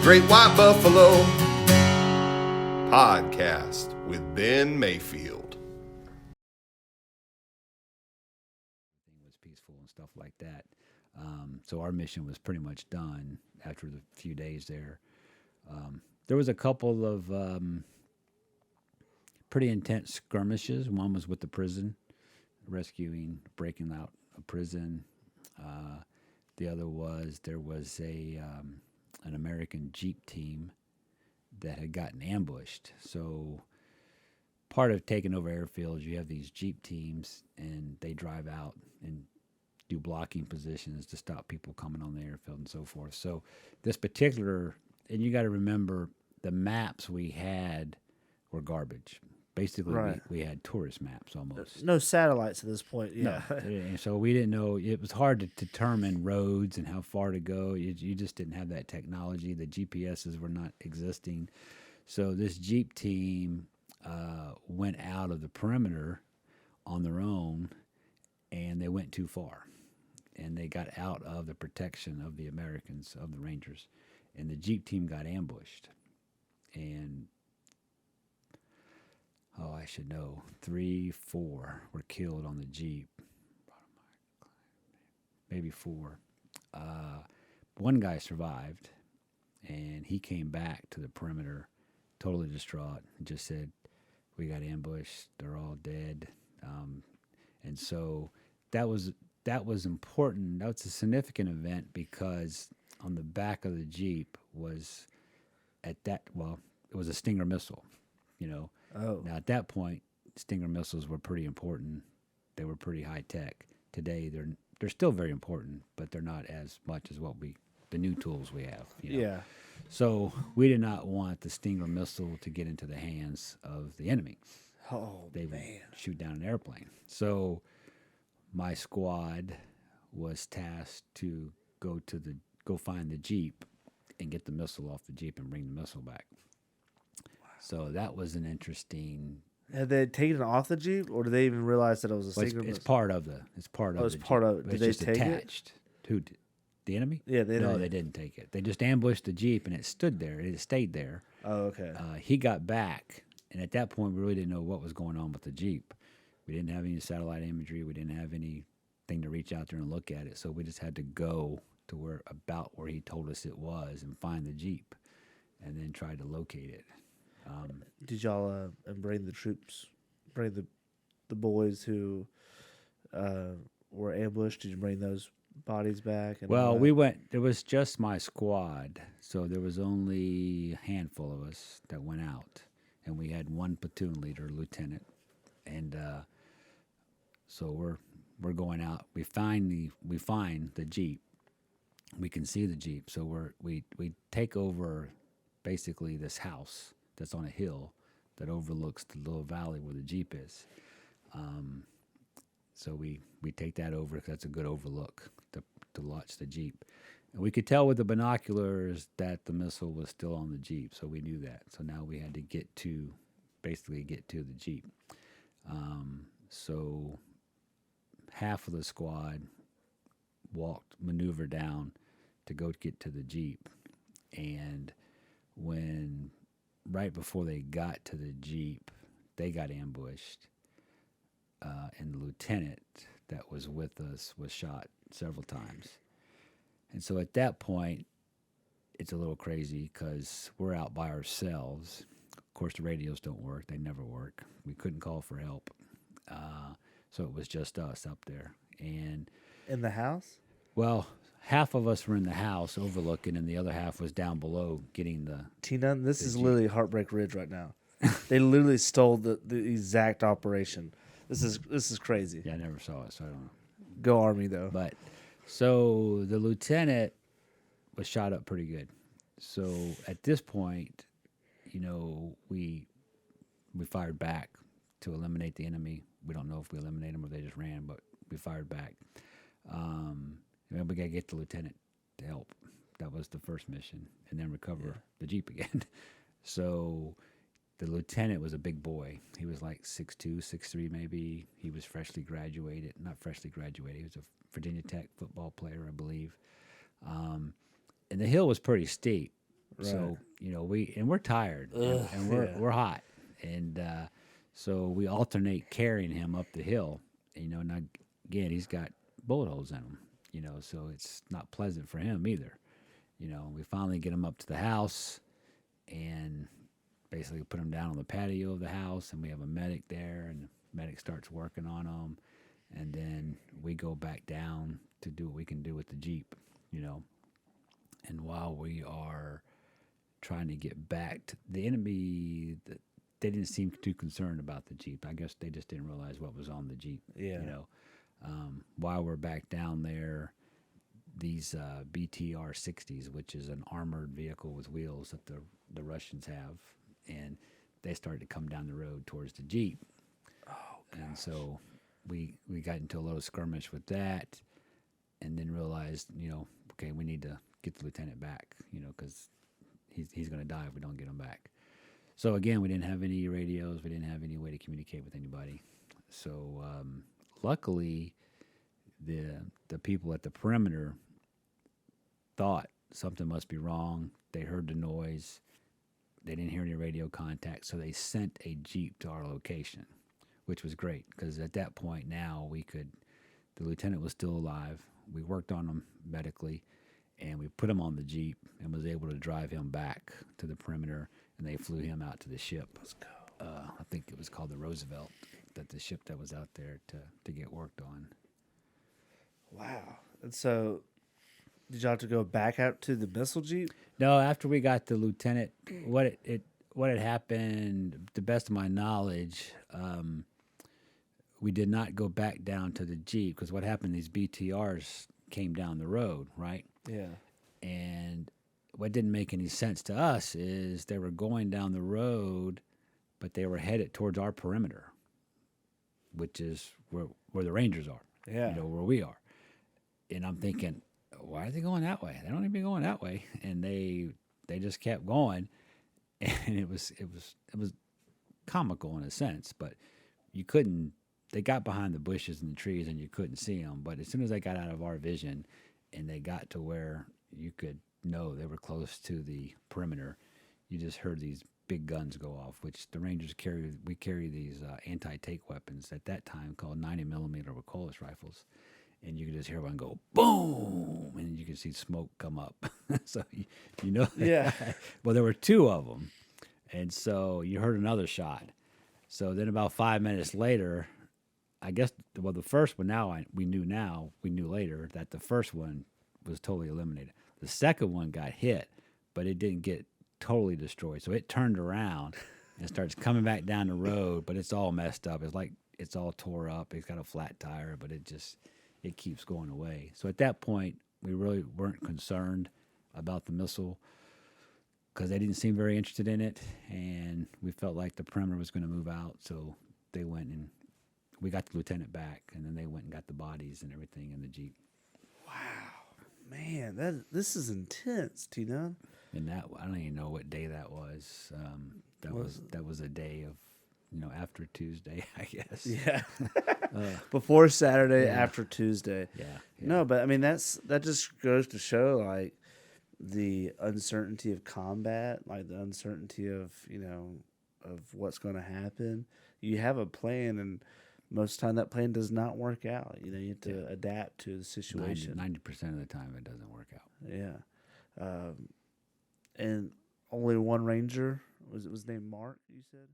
Great White Buffalo podcast with Ben Mayfield. Everything was peaceful and stuff like that. So our mission was pretty much done after the few days there. There was a couple of pretty intense skirmishes. One was with the prison, breaking out a prison. The other was there was an American Jeep team that had gotten ambushed. So part of taking over airfields, you have these Jeep teams, and they drive out and do blocking positions to stop people coming on the airfield and so forth. So this particular, and you got to remember, the maps we had were garbage. Basically, Right. we had tourist maps almost. No satellites at this point. Yeah. No. And so we didn't know. It was hard to determine roads and how far to go. You just didn't have that technology. The GPSs were not existing. So this Jeep team went out of the perimeter on their own, and they went too far. And they got out of the protection of the Americans, of the Rangers. And the Jeep team got ambushed. And I should know, 3, 4 were killed on the Jeep. Maybe 4. One guy survived, and he came back to the perimeter totally distraught and just said, "We got ambushed. They're all dead." And so that was important. That was a significant event because on the back of the Jeep was it was a Stinger missile, you know. Oh. Now, at that point, Stinger missiles were pretty important. They were pretty high tech. Today, they're still very important, but they're not as much as the new tools we have. You know? Yeah. So we did not want the Stinger missile to get into the hands of the enemy. Oh, They would man. shoot down an airplane. So my squad was tasked to go find the Jeep and get the missile off the Jeep and bring the missile back. So that was an interesting. Had they taken it off the Jeep, or did they even realize that it was a Well, Stinger it's missile? part of the. It's part of. Oh, it's the part Jeep, of it. but Did it's they just take it? attached. Who did? The enemy? Yeah, they No, didn't. they didn't take it. They just ambushed the Jeep and it stood there. It stayed there. Oh, okay. He got back, and at that point, we really didn't know what was going on with the Jeep. We didn't have any satellite imagery. We didn't have anything to reach out there and look at it. So we just had to go to where he told us it was and find the Jeep, and then try to locate it. Did y'all bring the troops, bring the boys who were ambushed? Did you bring those bodies back? And all Well, that? we went. It was just my squad, so there was only a handful of us that went out, and we had one platoon leader, lieutenant, and so we're going out. We find the Jeep. We can see the Jeep, so we take over basically this house that's on a hill that overlooks the little valley where the Jeep is. So we take that over because that's a good overlook to watch the Jeep. And we could tell with the binoculars that the missile was still on the Jeep, so we knew that. So now we had to get to the Jeep. So half of the squad maneuvered down to go get to the Jeep. And right before they got to the Jeep, they got ambushed. And the lieutenant that was with us was shot several times. And so at that point, it's a little crazy because we're out by ourselves. Of course, the radios don't work. They never work. We couldn't call for help. So it was just us up there. And in the house. well, half of us were in the house overlooking, and the other half was down below getting the. Tina, this is Jeep. literally Heartbreak Ridge right now. They literally stole the exact operation. This is crazy. Yeah, I never saw it, so I don't know. Go Army though. But so the lieutenant was shot up pretty good. So at this point, we fired back to eliminate the enemy. We don't know if we eliminated them or they just ran, but we fired back. We got to get the lieutenant to help. That was the first mission, and then recover the Jeep again. So the lieutenant was a big boy. He was like 6'2", 6'3", maybe. He was not freshly graduated. He was a Virginia Tech football player, I believe. And the hill was pretty steep. So we're tired and we're hot, and so we alternate carrying him up the hill. Now again he's got bullet holes in him. So it's not pleasant for him either. We finally get him up to the house, and basically put him down on the patio of the house, and we have a medic there, and the medic starts working on him, and then we go back down to do what we can do with the Jeep. And while we are trying to get back to the enemy, they didn't seem too concerned about the Jeep. I guess they just didn't realize what was on the Jeep. Yeah. While we're back down there, these BTR 60s, which is an armored vehicle with wheels that the Russians have, and they started to come down the road towards the Jeep. Oh, gosh. And so we got into a little skirmish with that, and then realized, okay, we need to get the lieutenant back, because he's going to die if we don't get him back. So again, we didn't have any radios. We didn't have any way to communicate with anybody. So luckily, the people at the perimeter thought something must be wrong. They heard the noise. They didn't hear any radio contact, so they sent a Jeep to our location, which was great because at that point now the lieutenant was still alive. We worked on him medically, and we put him on the Jeep and was able to drive him back to the perimeter, and they flew him out to the ship. Let's go. I think it was called the Roosevelt, the ship that was out there to get worked on. Wow. And so, did y'all have to go back out to the missile Jeep? No, after we got the lieutenant, what had happened, to the best of my knowledge, we did not go back down to the Jeep because what happened, these BTRs came down the road, right? Yeah. And what didn't make any sense to us is they were going down the road, but they were headed towards our perimeter, which is where the Rangers are, Yeah. where we are. And I'm thinking, why are they going that way? They don't even be going that way. And they just kept going, and it was comical in a sense, but you couldn't. They got behind the bushes and the trees, and you couldn't see them. But as soon as they got out of our vision, and they got to where you could know they were close to the perimeter, you just heard these big guns go off, which the Rangers carry. We carry these anti-tank weapons at that time called 90mm recoilless rifles. And you could just hear one go boom, and you could see smoke come up. So Yeah. Well, there were two of them, and so you heard another shot. So then about 5 minutes later, I guess the first one we knew later that the first one was totally eliminated. The second one got hit, but it didn't get totally destroyed. So it turned around and starts coming back down the road, but it's all messed up. It's like it's all tore up. It's got a flat tire, but it keeps going away. So at that point, we really weren't concerned about the missile because they didn't seem very interested in it, and we felt like the perimeter was going to move out. So they went and we got the lieutenant back, and then they went and got the bodies and everything in the Jeep. Wow, man, this is intense, Tina. And that I don't even know what day that was. That was a day of after Tuesday, I guess. Yeah. Before Saturday, Yeah. after Tuesday. Yeah. No, but I mean that just goes to show like the uncertainty of combat, like the uncertainty of of what's going to happen. You have a plan, and most of the time that plan does not work out. You have to adapt to the situation. 90% of the time it doesn't work out. Yeah. And only one Ranger was named Mark, you said?